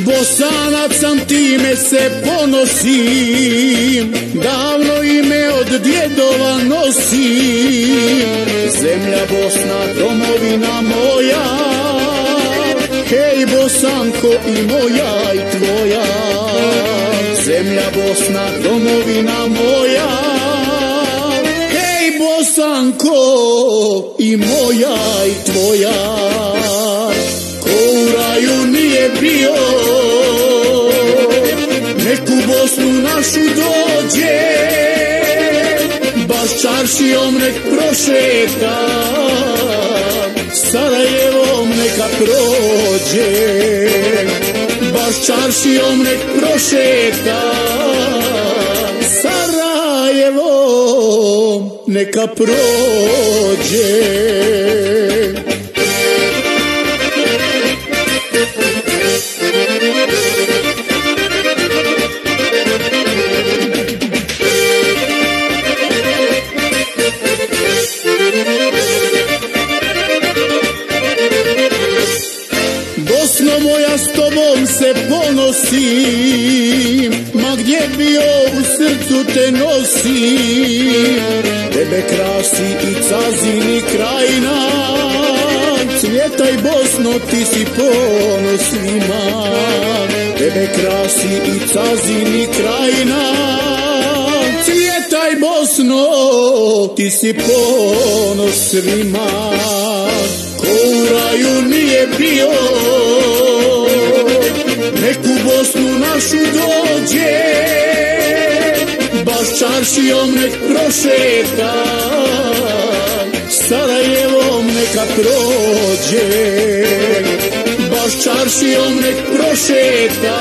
Bosanac sam, time se ponosim, davno ime od djedova nosim. Zemlja Bosna, domovina moja, hej Bosanko i moja i tvoja. Zemlja Bosna, domovina moja, hej Bosanko i moja i tvoja. Ko u raju nije bio, nek u Bosnu našu dođe, baš čaršijom nek prošeta, Sarajevom neka prođe, baš čaršijom nek prošeta, Sarajevom neka prođe. Bosno moja, s tobom se ponosim, ma gdje bio u srcu te nosim. Tebe krasi i Cazin i Krajina, cvjetaj Bosno, ti si ponos svima. Tebe krasi i Cazin i Krajina, cvjetaj Bosno, ti si ponos svima. Ko u raju nije bio, nek u Bosnu našu dođe, baš čaršijom nek prošeta, Sarajevom neka prođe, baš čaršijom nek prošeta,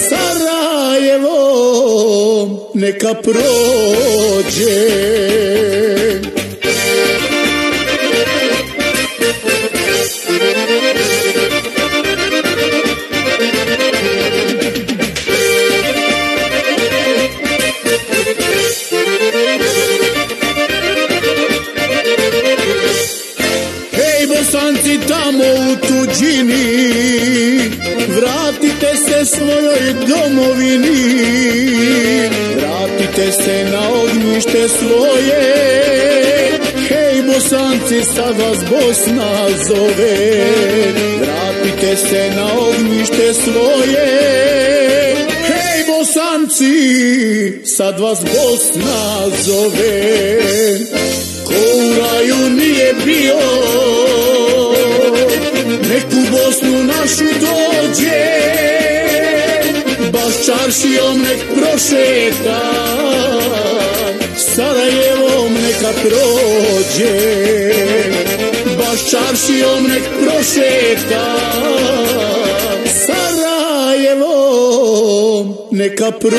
Sarajevom neka prođe. Bosanci tamo u tuđini, vratite se svojoj domovini, vratite se na ognjište svoje, hej Bosanci, sad vas Bosna zove, vratite se na ognjište svoje, hej Bosanci, sad vas Bosna zove. Ko u raju nije bio, nek u Bosnu našu dođe, baš čaršijom nek prošeta, Sarajevom neka prođe, baš čaršijom nek prošeta, Sarajevom neka prođe.